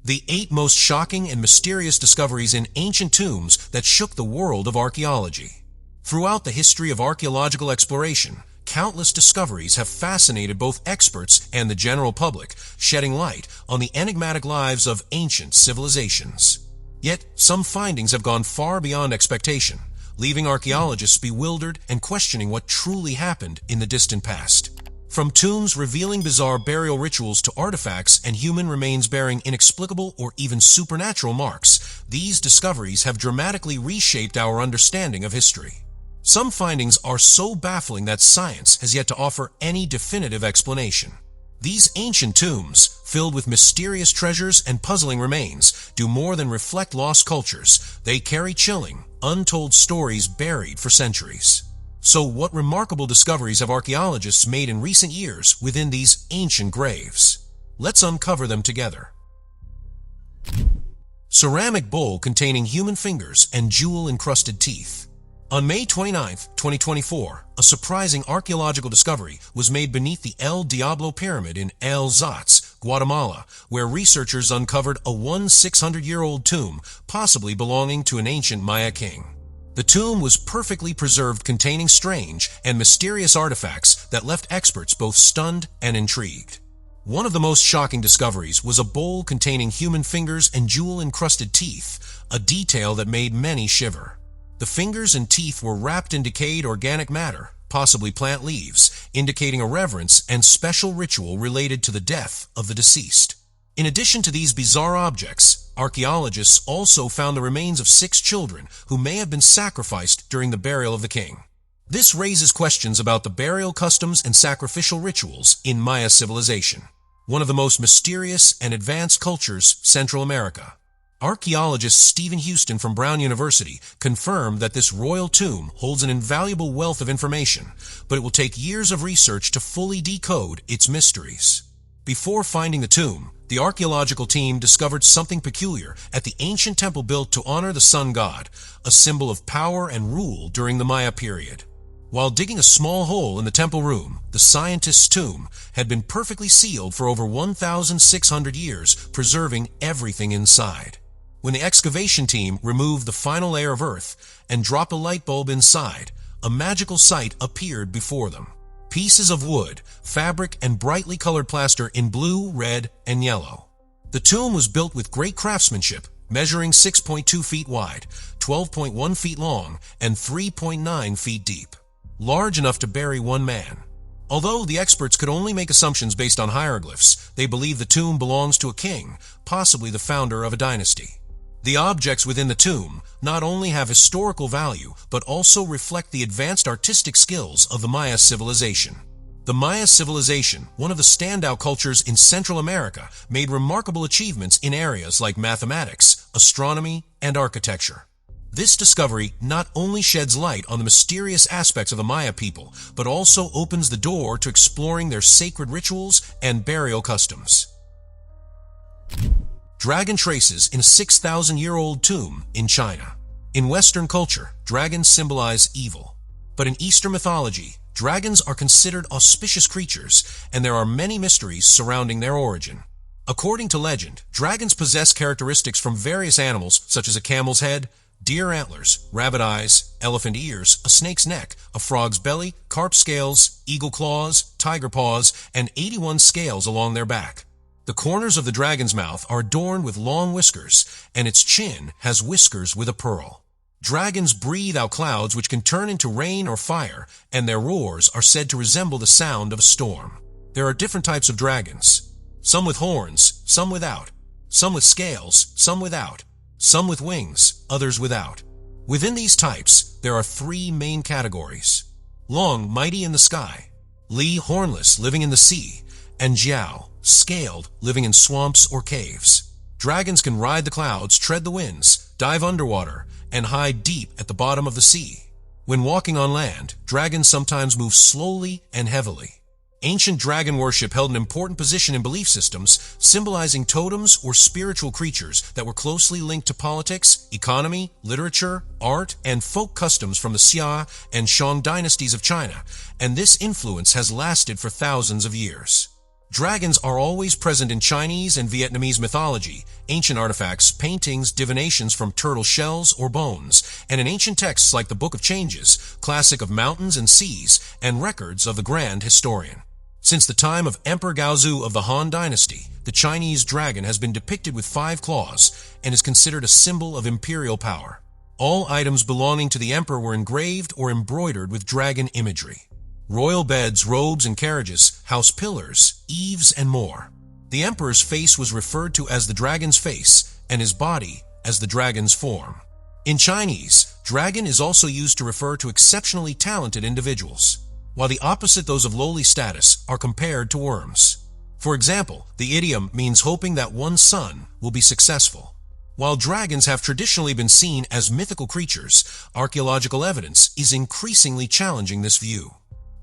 The 8 most shocking and mysterious discoveries in ancient tombs that shook the world of archaeology. Throughout the history of archaeological exploration, countless discoveries have fascinated both experts and the general public, shedding light on the enigmatic lives of ancient civilizations. Yet, some findings have gone far beyond expectation, leaving archaeologists bewildered and questioning what truly happened in the distant past. From tombs revealing bizarre burial rituals to artifacts and human remains bearing inexplicable or even supernatural marks, these discoveries have dramatically reshaped our understanding of history. Some findings are so baffling that science has yet to offer any definitive explanation. These ancient tombs, filled with mysterious treasures and puzzling remains, do more than reflect lost cultures. They carry chilling, untold stories buried for centuries. So what remarkable discoveries have archaeologists made in recent years within these ancient graves? Let's uncover them together. Ceramic bowl containing human fingers and jewel-encrusted teeth. On May 29, 2024, a surprising archaeological discovery was made beneath the El Diablo Pyramid in El Zotz, Guatemala, where researchers uncovered a 1,600-year-old tomb, possibly belonging to an ancient Maya king. The tomb was perfectly preserved, containing strange and mysterious artifacts that left experts both stunned and intrigued. One of the most shocking discoveries was a bowl containing human fingers and jewel-encrusted teeth, a detail that made many shiver. The fingers and teeth were wrapped in decayed organic matter, possibly plant leaves, indicating a reverence and special ritual related to the death of the deceased. In addition to these bizarre objects, archaeologists also found the remains of 6 children who may have been sacrificed during the burial of the king. This raises questions about the burial customs and sacrificial rituals in Maya civilization, one of the most mysterious and advanced cultures Central America. Archaeologist Stephen Houston from Brown University confirmed that this royal tomb holds an invaluable wealth of information, but it will take years of research to fully decode its mysteries. Before finding the tomb, the archaeological team discovered something peculiar at the ancient temple built to honor the sun god, a symbol of power and rule during the Maya period. While digging a small hole in the temple room, the scientist's tomb had been perfectly sealed for over 1,600 years, preserving everything inside. When the excavation team removed the final layer of earth and dropped a light bulb inside, a magical sight appeared before them. Pieces of wood, fabric, and brightly colored plaster in blue, red, and yellow. The tomb was built with great craftsmanship, measuring 6.2 feet wide, 12.1 feet long, and 3.9 feet deep. Large enough to bury one man. Although the experts could only make assumptions based on hieroglyphs, they believe the tomb belongs to a king, possibly the founder of a dynasty. The objects within the tomb not only have historical value, but also reflect the advanced artistic skills of the Maya civilization. The Maya civilization, one of the standout cultures in Central America, made remarkable achievements in areas like mathematics, astronomy, and architecture. This discovery not only sheds light on the mysterious aspects of the Maya people, but also opens the door to exploring their sacred rituals and burial customs. Dragon traces in a 6,000-year-old tomb in China. In Western culture, dragons symbolize evil. But in Eastern mythology, dragons are considered auspicious creatures, and there are many mysteries surrounding their origin. According to legend, dragons possess characteristics from various animals such as a camel's head, deer antlers, rabbit eyes, elephant ears, a snake's neck, a frog's belly, carp scales, eagle claws, tiger paws, and 81 scales along their back. The corners of the dragon's mouth are adorned with long whiskers, and its chin has whiskers with a pearl. Dragons breathe out clouds which can turn into rain or fire, and their roars are said to resemble the sound of a storm. There are different types of dragons. Some with horns, some without. Some with scales, some without. Some with wings, others without. Within these types, there are 3 main categories. Long, mighty in the sky. Li, hornless, living in the sea. And Jiao, scaled, living in swamps or caves. Dragons can ride the clouds, tread the winds, dive underwater, and hide deep at the bottom of the sea. When walking on land, dragons sometimes move slowly and heavily. Ancient dragon worship held an important position in belief systems, symbolizing totems or spiritual creatures that were closely linked to politics, economy, literature, art, and folk customs from the Xia and Shang dynasties of China, and this influence has lasted for thousands of years. Dragons are always present in Chinese and Vietnamese mythology, ancient artifacts, paintings, divinations from turtle shells or bones, and in ancient texts like the Book of Changes, classic of mountains and seas, and records of the Grand Historian. Since the time of Emperor Gaozu of the Han Dynasty, the Chinese dragon has been depicted with 5 claws and is considered a symbol of imperial power. All items belonging to the emperor were engraved or embroidered with dragon imagery. Royal beds, robes, and carriages, house pillars, eaves, and more. The emperor's face was referred to as the dragon's face, and his body as the dragon's form. In Chinese, dragon is also used to refer to exceptionally talented individuals, while the opposite, those of lowly status, are compared to worms. For example, the idiom means hoping that one's son will be successful. While dragons have traditionally been seen as mythical creatures, archaeological evidence is increasingly challenging this view.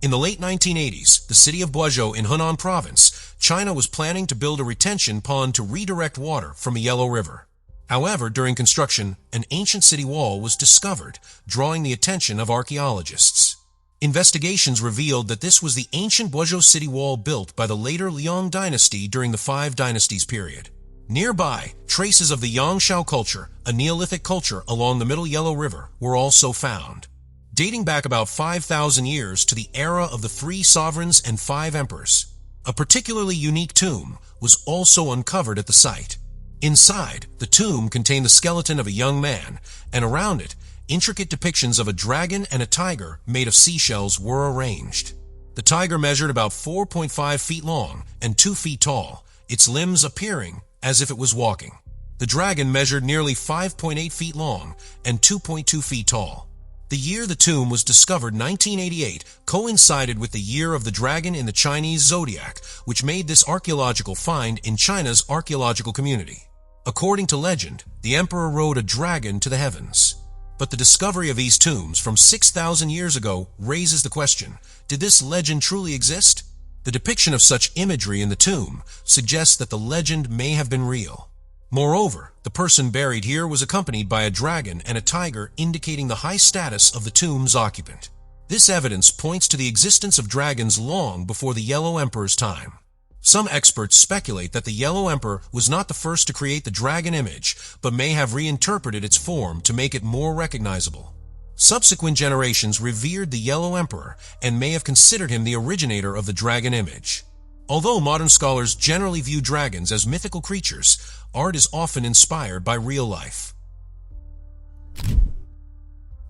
In the late 1980s, the city of Guizhou in Hunan province, China was planning to build a retention pond to redirect water from a Yellow River. However, during construction, an ancient city wall was discovered, drawing the attention of archaeologists. Investigations revealed that this was the ancient Guizhou city wall built by the later Liang dynasty during the Five Dynasties period. Nearby, traces of the Yangshao culture, a Neolithic culture along the Middle Yellow River, were also found. Dating back about 5,000 years to the era of the 3 sovereigns and 5 emperors. A particularly unique tomb was also uncovered at the site. Inside, the tomb contained the skeleton of a young man, and around it, intricate depictions of a dragon and a tiger made of seashells were arranged. The tiger measured about 4.5 feet long and 2 feet tall, its limbs appearing as if it was walking. The dragon measured nearly 5.8 feet long and 2.2 feet tall. The year the tomb was discovered, 1988, coincided with the year of the dragon in the Chinese zodiac, which made this archaeological find in China's archaeological community. According to legend, the emperor rode a dragon to the heavens. But the discovery of these tombs from 6,000 years ago raises the question, did this legend truly exist? The depiction of such imagery in the tomb suggests that the legend may have been real. Moreover, the person buried here was accompanied by a dragon and a tiger, indicating the high status of the tomb's occupant. This evidence points to the existence of dragons long before the Yellow Emperor's time. Some experts speculate that the Yellow Emperor was not the first to create the dragon image, but may have reinterpreted its form to make it more recognizable. Subsequent generations revered the Yellow Emperor and may have considered him the originator of the dragon image. Although modern scholars generally view dragons as mythical creatures, art is often inspired by real life.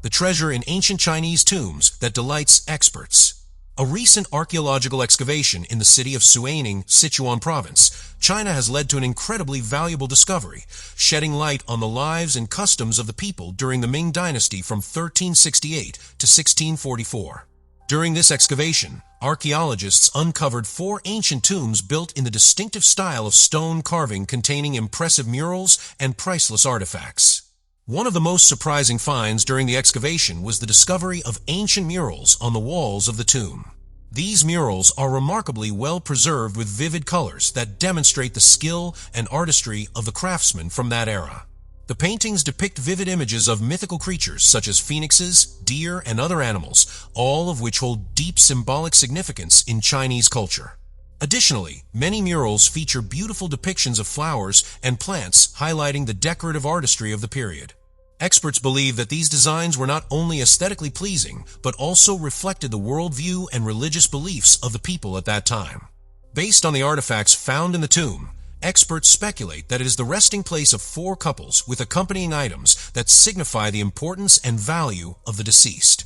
The treasure in ancient Chinese tombs that delights experts. A recent archaeological excavation in the city of Suining, Sichuan province, China has led to an incredibly valuable discovery, shedding light on the lives and customs of the people during the Ming Dynasty from 1368 to 1644. During this excavation, archaeologists uncovered 4 ancient tombs built in the distinctive style of stone carving containing impressive murals and priceless artifacts. One of the most surprising finds during the excavation was the discovery of ancient murals on the walls of the tomb. These murals are remarkably well preserved with vivid colors that demonstrate the skill and artistry of the craftsmen from that era. The paintings depict vivid images of mythical creatures such as phoenixes, deer, and other animals, all of which hold deep symbolic significance in Chinese culture. Additionally, many murals feature beautiful depictions of flowers and plants highlighting the decorative artistry of the period. Experts believe that these designs were not only aesthetically pleasing, but also reflected the worldview and religious beliefs of the people at that time. Based on the artifacts found in the tomb, experts speculate that it is the resting place of 4 couples with accompanying items that signify the importance and value of the deceased.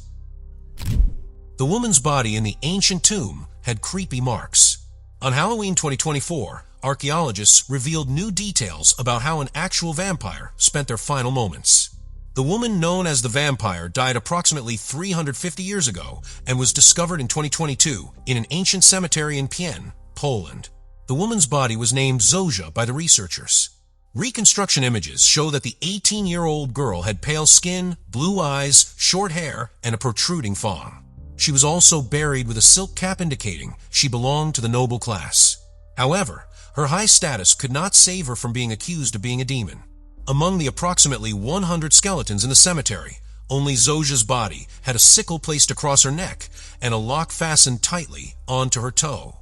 The woman's body in the ancient tomb had creepy marks. On Halloween 2024, archaeologists revealed new details about how an actual vampire spent their final moments. The woman known as the vampire died approximately 350 years ago and was discovered in 2022 in an ancient cemetery in Pien, Poland. The woman's body was named Zozia by the researchers. Reconstruction images show that the 18-year-old girl had pale skin, blue eyes, short hair, and a protruding fawn. She was also buried with a silk cap indicating she belonged to the noble class. However, her high status could not save her from being accused of being a demon. Among the approximately 100 skeletons in the cemetery, only Zozia's body had a sickle placed across her neck and a lock fastened tightly onto her toe.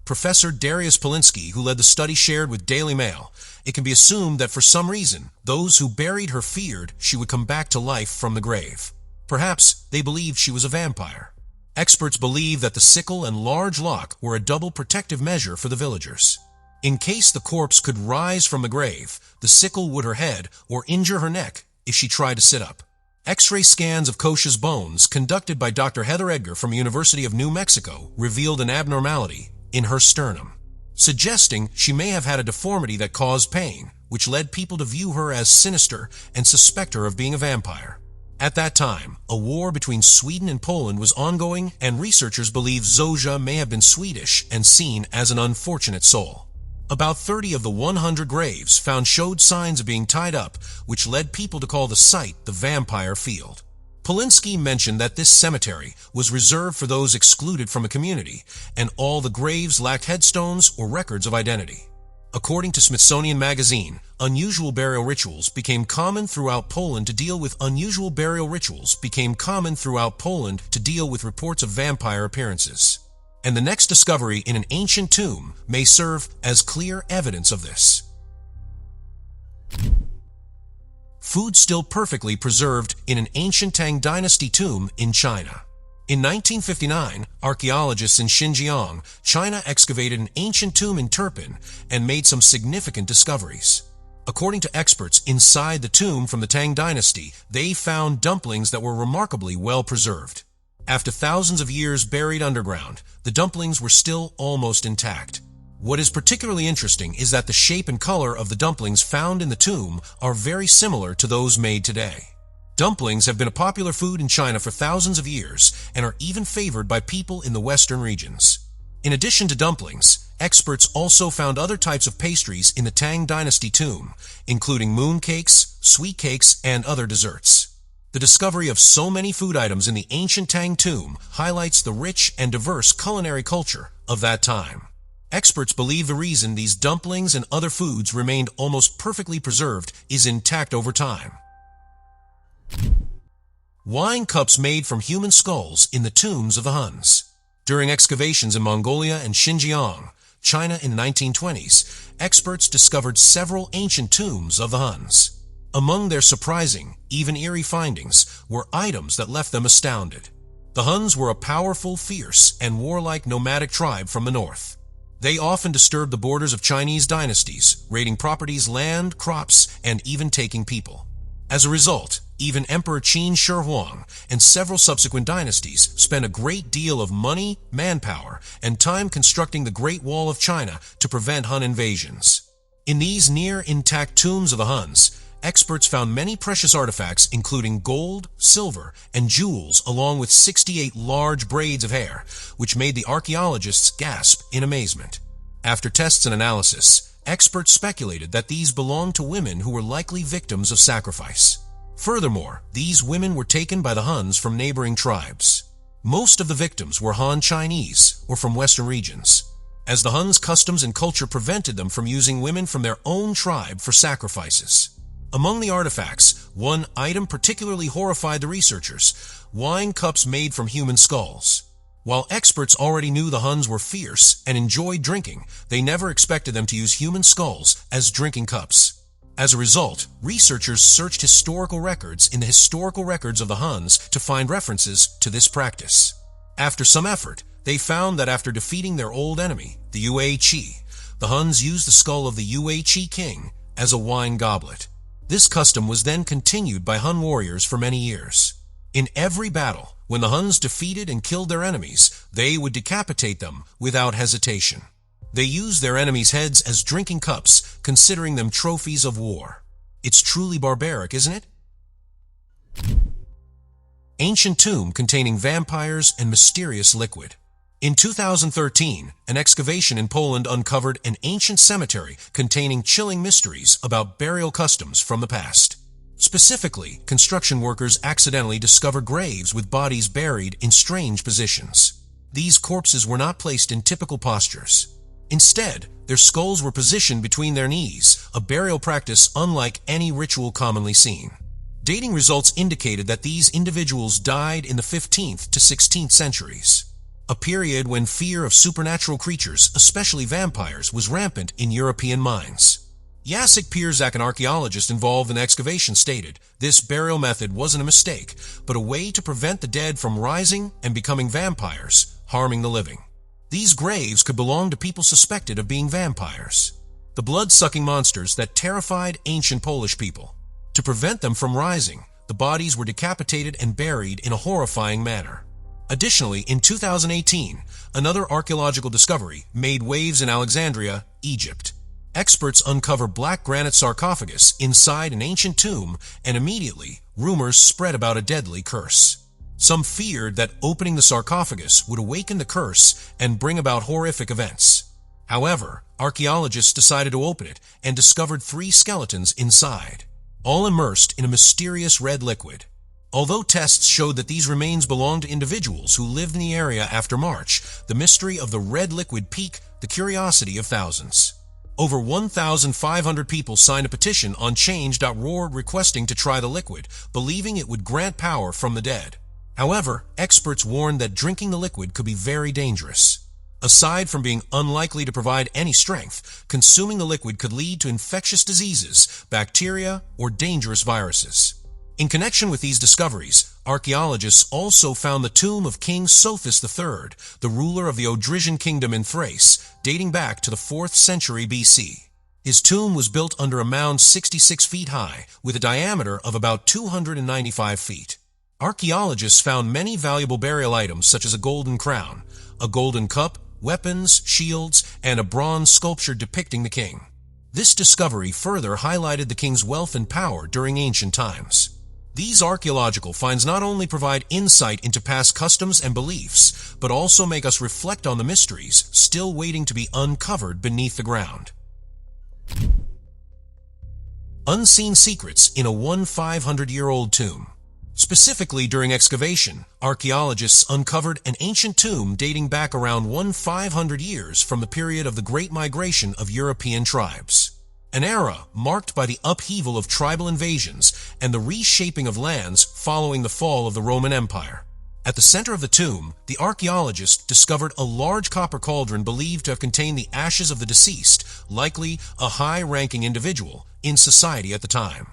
Professor Darius Polinsky, who led the study, shared with Daily Mail, "It can be assumed that for some reason, those who buried her feared she would come back to life from the grave. Perhaps they believed she was a vampire." Experts believe that the sickle and large lock were a double protective measure for the villagers. In case the corpse could rise from the grave, the sickle would her head or injure her neck if she tried to sit up. X-ray scans of Kosh's bones, conducted by Dr. Heather Edgar from University of New Mexico, revealed an abnormality in her sternum, suggesting she may have had a deformity that caused pain, which led people to view her as sinister and suspect her of being a vampire. At that time, a war between Sweden and Poland was ongoing, and researchers believe Zofia may have been Swedish and seen as an unfortunate soul. About 30 of the 100 graves found showed signs of being tied up, which led people to call the site the Vampire Field. Polinsky mentioned that this cemetery was reserved for those excluded from a community, and all the graves lacked headstones or records of identity. According to Smithsonian Magazine, unusual burial rituals became common throughout Poland to deal with reports of vampire appearances. And the next discovery in an ancient tomb may serve as clear evidence of this. Food still perfectly preserved in an ancient Tang Dynasty tomb in China. In 1959, archaeologists in Xinjiang, China, excavated an ancient tomb in Turpan and made some significant discoveries. According to experts inside the tomb from the Tang Dynasty, they found dumplings that were remarkably well preserved. After thousands of years buried underground, the dumplings were still almost intact. What is particularly interesting is that the shape and color of the dumplings found in the tomb are very similar to those made today. Dumplings have been a popular food in China for thousands of years and are even favored by people in the western regions. In addition to dumplings, experts also found other types of pastries in the Tang Dynasty tomb, including moon cakes, sweet cakes, and other desserts. The discovery of so many food items in the ancient Tang tomb highlights the rich and diverse culinary culture of that time. Experts believe the reason these dumplings and other foods remained almost perfectly preserved is intact over time. Wine cups made from human skulls in the tombs of the Huns. During excavations in Mongolia and Xinjiang, China in the 1920s, experts discovered several ancient tombs of the Huns. Among their surprising, even eerie findings were items that left them astounded. The Huns were a powerful, fierce, and warlike nomadic tribe from the north. They often disturbed the borders of Chinese dynasties, raiding properties, land, crops, and even taking people. As a result, even Emperor Qin Shi Huang and several subsequent dynasties spent a great deal of money, manpower, and time constructing the Great Wall of China to prevent Hun invasions. In these near-intact tombs of the Huns, experts found many precious artifacts including gold, silver, and jewels, along with 68 large braids of hair, which made the archaeologists gasp in amazement. After tests and analysis, experts speculated that these belonged to women who were likely victims of sacrifice. Furthermore, these women were taken by the Huns from neighboring tribes. Most of the victims were Han Chinese or from Western regions, as the Huns' customs and culture prevented them from using women from their own tribe for sacrifices. Among the artifacts, one item particularly horrified the researchers: wine cups made from human skulls. While experts already knew the Huns were fierce and enjoyed drinking, they never expected them to use human skulls as drinking cups. As a result, researchers searched historical records in the historical records of the Huns to find references to this practice. After some effort, they found that after defeating their old enemy, the Yue Qi, the Huns used the skull of the Yue Qi king as a wine goblet. This custom was then continued by Hun warriors for many years. In every battle, when the Huns defeated and killed their enemies, they would decapitate them without hesitation. They used their enemies' heads as drinking cups, considering them trophies of war. It's truly barbaric, isn't it? Ancient tomb containing vampires and mysterious liquid. In 2013, an excavation in Poland uncovered an ancient cemetery containing chilling mysteries about burial customs from the past. Specifically, construction workers accidentally discovered graves with bodies buried in strange positions. These corpses were not placed in typical postures. Instead, their skulls were positioned between their knees, a burial practice unlike any ritual commonly seen. Dating results indicated that these individuals died in the 15th to 16th centuries. a period when fear of supernatural creatures, especially vampires, was rampant in European minds. Jacek Pierzak, an archaeologist involved in the excavation, stated, "This burial method wasn't a mistake, but a way to prevent the dead from rising and becoming vampires, harming the living." These graves could belong to people suspected of being vampires, the blood-sucking monsters that terrified ancient Polish people. To prevent them from rising, the bodies were decapitated and buried in a horrifying manner. Additionally, in 2018, another archaeological discovery made waves in Alexandria, Egypt. Experts uncover black granite sarcophagus inside an ancient tomb, and immediately, rumors spread about a deadly curse. Some feared that opening the sarcophagus would awaken the curse and bring about horrific events. However, archaeologists decided to open it and discovered 3 skeletons inside, all immersed in a mysterious red liquid. Although tests showed that these remains belonged to individuals who lived in the area after March, the mystery of the red liquid piqued the curiosity of thousands. Over 1,500 people signed a petition on change.org requesting to try the liquid, believing it would grant power from the dead. However, experts warned that drinking the liquid could be very dangerous. Aside from being unlikely to provide any strength, consuming the liquid could lead to infectious diseases, bacteria, or dangerous viruses. In connection with these discoveries, archaeologists also found the tomb of King Sothis III, the ruler of the Odrysian kingdom in Thrace, dating back to the 4th century BC. His tomb was built under a mound 66 feet high, with a diameter of about 295 feet. Archaeologists found many valuable burial items such as a golden crown, a golden cup, weapons, shields, and a bronze sculpture depicting the king. This discovery further highlighted the king's wealth and power during ancient times. These archaeological finds not only provide insight into past customs and beliefs, but also make us reflect on the mysteries still waiting to be uncovered beneath the ground. Unseen secrets in a 1,500-year-old tomb. Specifically, during excavation, archaeologists uncovered an ancient tomb dating back around 1,500 years from the period of the Great Migration of European tribes. An era marked by the upheaval of tribal invasions and the reshaping of lands following the fall of the Roman Empire. At the center of the tomb, the archaeologists discovered a large copper cauldron believed to have contained the ashes of the deceased, likely a high-ranking individual in society at the time.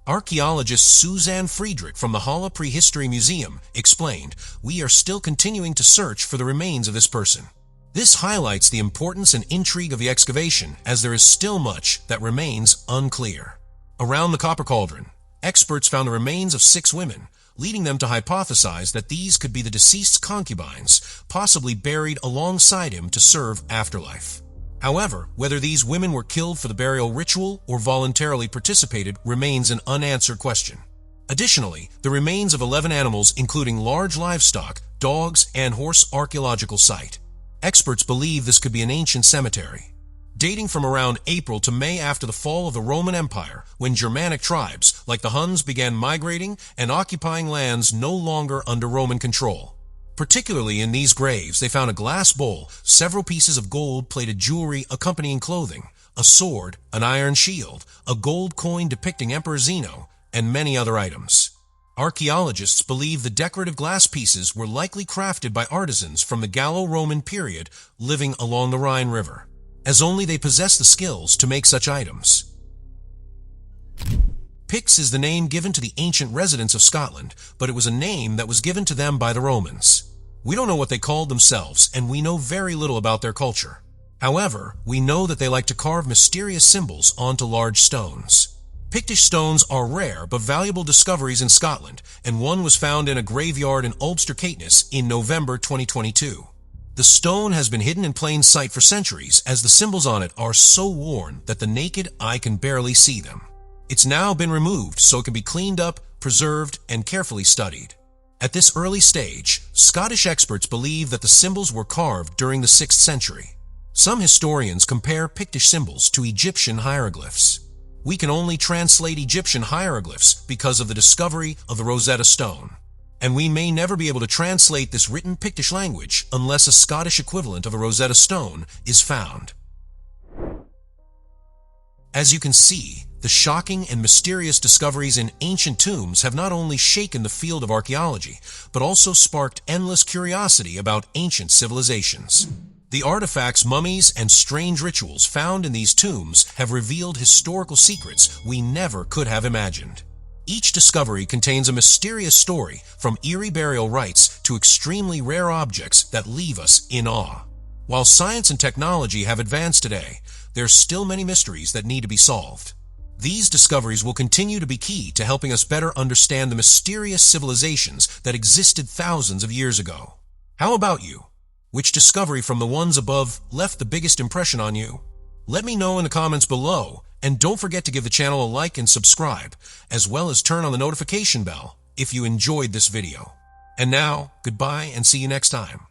Archaeologist Suzanne Friedrich from the Halle Prehistory Museum explained, "We are still continuing to search for the remains of this person." This highlights the importance and intrigue of the excavation, as there is still much that remains unclear. Around the copper cauldron, experts found the remains of 6 women, leading them to hypothesize that these could be the deceased's concubines, possibly buried alongside him to serve afterlife. However, whether these women were killed for the burial ritual or voluntarily participated remains an unanswered question. Additionally, the remains of 11 animals, including large livestock, dogs, and horse archaeological site. Experts believe this could be an ancient cemetery, dating from around April to May after the fall of the Roman Empire, when Germanic tribes, like the Huns, began migrating and occupying lands no longer under Roman control. Particularly in these graves, they found a glass bowl, several pieces of gold-plated jewelry accompanying clothing, a sword, an iron shield, a gold coin depicting Emperor Zeno, and many other items. Archaeologists believe the decorative glass pieces were likely crafted by artisans from the Gallo-Roman period living along the Rhine River, as only they possessed the skills to make such items. Picts is the name given to the ancient residents of Scotland, but it was a name that was given to them by the Romans. We don't know what they called themselves, and we know very little about their culture. However, we know that they like to carve mysterious symbols onto large stones. Pictish stones are rare but valuable discoveries in Scotland, and one was found in a graveyard in Ulster, Caithness in November 2022. The stone has been hidden in plain sight for centuries, as the symbols on it are so worn that the naked eye can barely see them. It's now been removed so it can be cleaned up, preserved, and carefully studied. At this early stage, Scottish experts believe that the symbols were carved during the 6th century. Some historians compare Pictish symbols to Egyptian hieroglyphs. We can only translate Egyptian hieroglyphs because of the discovery of the Rosetta Stone, and we may never be able to translate this written Pictish language unless a Scottish equivalent of the Rosetta Stone is found. As you can see, The shocking and mysterious discoveries in ancient tombs have not only shaken the field of archaeology, but also sparked endless curiosity about ancient civilizations. The artifacts, mummies, and strange rituals found in these tombs have revealed historical secrets we never could have imagined. Each discovery contains a mysterious story, from eerie burial rites to extremely rare objects that leave us in awe. While science and technology have advanced today, there are still many mysteries that need to be solved. These discoveries will continue to be key to helping us better understand the mysterious civilizations that existed thousands of years ago. How about you? Which discovery from the ones above left the biggest impression on you? Let me know in the comments below, and don't forget to give the channel a like and subscribe, as well as turn on the notification bell if you enjoyed this video. And now, goodbye and see you next time.